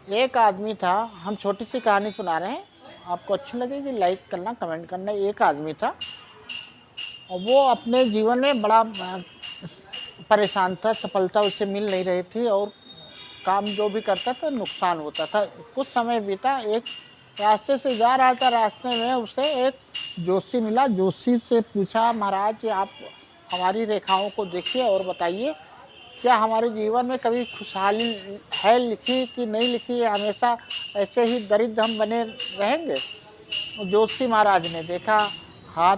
एक आदमी था, हम छोटी सी कहानी सुना रहे हैं, आपको अच्छी लगेगी लाइक करना, कमेंट करना। एक आदमी था और वो अपने जीवन में बड़ा परेशान था, सफलता उसे मिल नहीं रही थी और काम जो भी करता था नुकसान होता था। कुछ समय बीता, एक रास्ते से जा रहा था, रास्ते में उसे एक जोशी मिला। जोशी से पूछा, महाराज आप हमारी रेखाओं को देखिए और बताइए, क्या हमारे जीवन में कभी खुशहाली है लिखी कि नहीं लिखी है, हमेशा ऐसे ही दरिद्र हम बने रहेंगे। जोशी महाराज ने देखा, हाथ,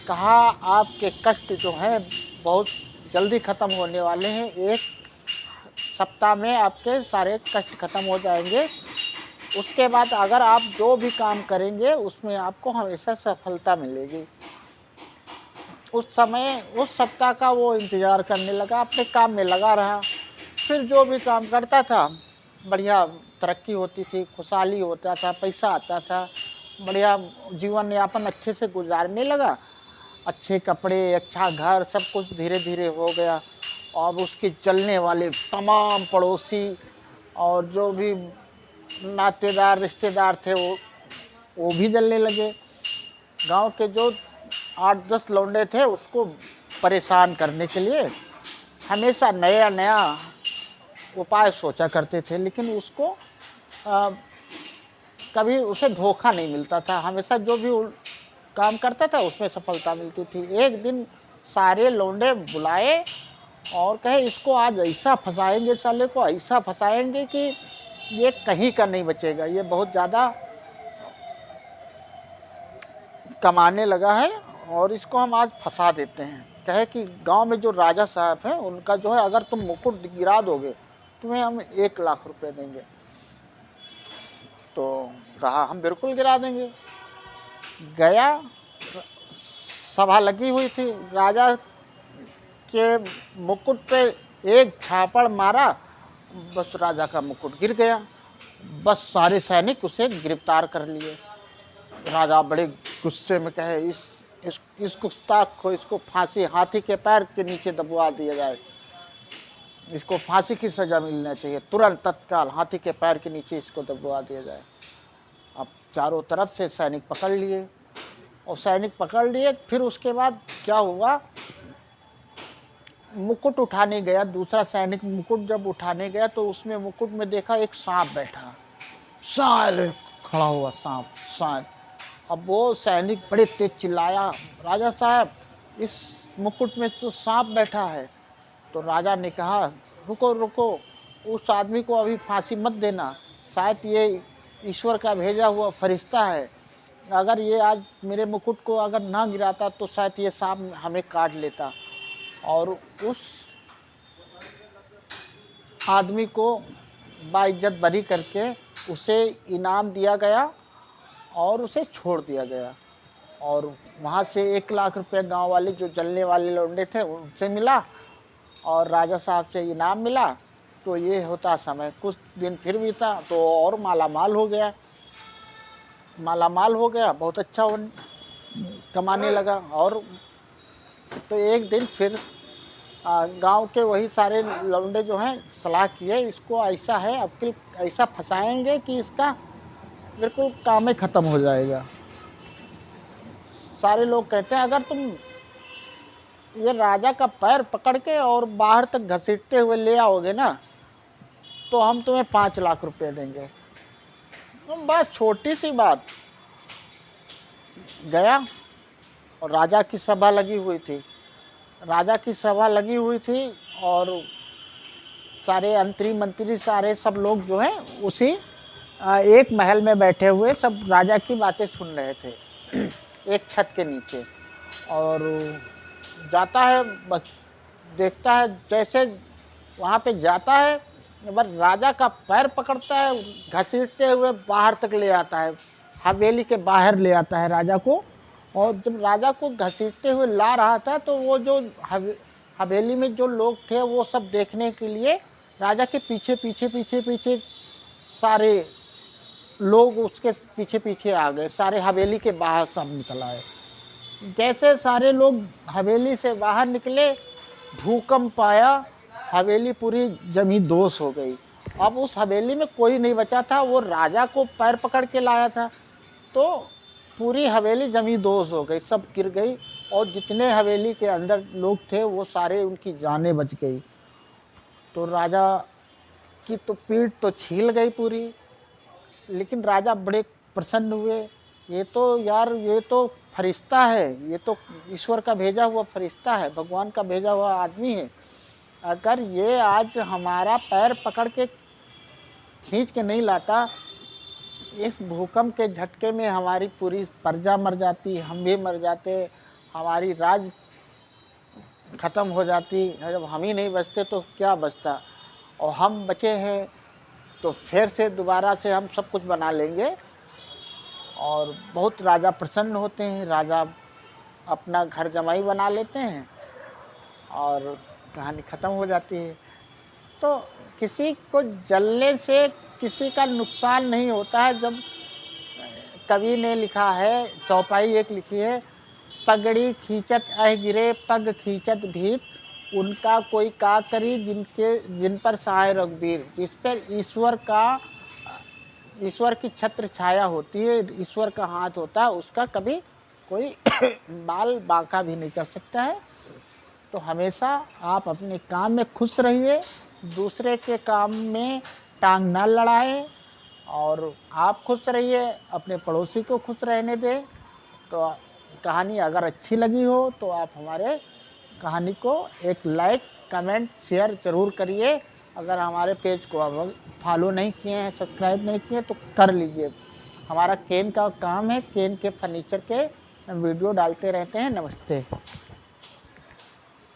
कहा आपके कष्ट जो हैं बहुत जल्दी ख़त्म होने वाले हैं, एक सप्ताह में आपके सारे कष्ट खत्म हो जाएंगे। उसके बाद अगर आप जो भी काम करेंगे उसमें आपको हमेशा सफलता मिलेगी। उस समय उस सप्ताह का वो इंतज़ार करने लगा, अपने काम में लगा रहा। फिर जो भी काम करता था बढ़िया तरक्की होती थी, खुशहाली होता था, पैसा आता था, बढ़िया जीवन यापन अच्छे से गुजारने लगा। अच्छे कपड़े, अच्छा घर, सब कुछ धीरे धीरे हो गया। और उसके चलने वाले तमाम पड़ोसी और जो भी नातेदार रिश्तेदार थे वो भी जलने लगे। गांव के जो 8-10 लौंडे थे उसको परेशान करने के लिए हमेशा नया नया उपाय सोचा करते थे, लेकिन उसको कभी उसे धोखा नहीं मिलता था। हमेशा जो भी काम करता था उसमें सफलता मिलती थी। एक दिन सारे लौंडे बुलाए और कहे, इसको आज ऐसा फंसाएंगे, साले को ऐसा फंसाएंगे कि ये कहीं का नहीं बचेगा, ये बहुत ज़्यादा कमाने लगा है और इसको हम आज फंसा देते हैं। कहे कि गांव में जो राजा साहब हैं उनका जो है, अगर तुम मुकुट गिरा दोगे तुम्हें हम 1 लाख रुपए देंगे। तो कहा हम बिल्कुल गिरा देंगे। गया, सभा लगी हुई थी, राजा के मुकुट पे एक झापड़ मारा, बस राजा का मुकुट गिर गया। बस सारे सैनिक उसे गिरफ्तार कर लिए। राजा बड़े गुस्से में कहे, इस गुस्ताख को, इसको फांसी, हाथी के पैर के नीचे दबवा दिया जाए, इसको फांसी की सज़ा मिलना चाहिए, तुरंत तत्काल हाथी के पैर के नीचे इसको दबवा दिया जाए। अब चारों तरफ से सैनिक पकड़ लिए और सैनिक पकड़ लिए। फिर उसके बाद क्या हुआ, मुकुट उठाने गया, दूसरा सैनिक मुकुट जब उठाने गया तो उसमें मुकुट में देखा एक सांप बैठा, सांप खड़ा हुआ, सांप। अब वो सैनिक बड़े तेज चिल्लाया, राजा साहब इस मुकुट में तो सांप बैठा है। तो राजा ने कहा, रुको रुको, उस आदमी को अभी फांसी मत देना, शायद ये ईश्वर का भेजा हुआ फरिश्ता है, अगर ये आज मेरे मुकुट को अगर ना गिराता तो शायद ये सांप हमें काट लेता। और उस आदमी को बाइज्जत बरी करके उसे इनाम दिया गया और उसे छोड़ दिया गया। और वहाँ से 1 लाख रुपये गांव वाले जो जलने वाले लौंडे थे उनसे मिला और राजा साहब से इनाम मिला। तो ये होता समय कुछ दिन फिर बीता तो और मालामाल हो गया, बहुत अच्छा कमाने लगा। और तो एक दिन फिर गांव के वही सारे लौंडे जो हैं सलाह किए, इसको ऐसा है, अब ऐसा फंसाएंगे कि इसका बिल्कुल काम ही ख़त्म हो जाएगा। सारे लोग कहते हैं, अगर तुम ये राजा का पैर पकड़ के और बाहर तक घसीटते हुए ले आओगे ना तो हम तुम्हें 5 लाख रुपए देंगे। तो बस छोटी सी बात। गया और राजा की सभा लगी हुई थी और सारे मंत्री सारे सब लोग जो हैं उसी एक महल में बैठे हुए सब राजा की बातें सुन रहे थे एक छत के नीचे। और जाता है, बस देखता है, जैसे वहाँ पे जाता है बस राजा का पैर पकड़ता है, घसीटते हुए बाहर तक ले आता है, हवेली के बाहर ले आता है राजा को। और जब राजा को घसीटते हुए ला रहा था तो वो जो हवेली में जो लोग थे वो सब देखने के लिए राजा के पीछे पीछे पीछे पीछे सारे लोग उसके पीछे पीछे आ गए, सारे हवेली के बाहर सब निकल आए। जैसे सारे लोग हवेली से बाहर निकले, भूकंप आया, हवेली पूरी जमी दोष हो गई अब उस हवेली में कोई नहीं बचा था, वो राजा को पैर पकड़ के लाया था, तो पूरी हवेली जमी दोष हो गई, सब गिर गई, और जितने हवेली के अंदर लोग थे वो सारे, उनकी जानें बच गई। तो राजा की तो पीठ तो छील गई पूरी, लेकिन राजा बड़े प्रसन्न हुए। ये तो यार, ये तो फरिश्ता है, ये तो ईश्वर का भेजा हुआ फरिश्ता है, भगवान का भेजा हुआ आदमी है। अगर ये आज हमारा पैर पकड़ के खींच के नहीं लाता, इस भूकंप के झटके में हमारी पूरी प्रजा मर जाती, हम भी मर जाते, हमारी राज ख़त्म हो जाती। जब हम ही नहीं बचते तो क्या बचता, और हम बचे हैं तो फिर से दोबारा से हम सब कुछ बना लेंगे। और बहुत राजा प्रसन्न होते हैं, राजा अपना घर जमाई बना लेते हैं और कहानी ख़त्म हो जाती है। तो किसी को जलने से किसी का नुकसान नहीं होता है। जब कवि ने लिखा है, चौपाई एक लिखी है, पगड़ी खींचत अह गिरे पग खींचत भीत, उनका कोई का करी जिन पर सहाय रघुबीर। जिस पर ईश्वर की छत्र छाया होती है, ईश्वर का हाथ होता है, उसका कभी कोई बाल बांका भी नहीं कर सकता है। तो हमेशा आप अपने काम में खुश रहिए, दूसरे के काम में टांग ना लड़ाएं, और आप खुश रहिए, अपने पड़ोसी को खुश रहने दें। तो कहानी अगर अच्छी लगी हो तो आप हमारे कहानी को एक लाइक, कमेंट, शेयर ज़रूर करिए। अगर हमारे पेज को अब फॉलो नहीं किए हैं, सब्सक्राइब नहीं किए तो कर लीजिए। हमारा केन का काम है, केन के फर्नीचर के वीडियो डालते रहते हैं। नमस्ते।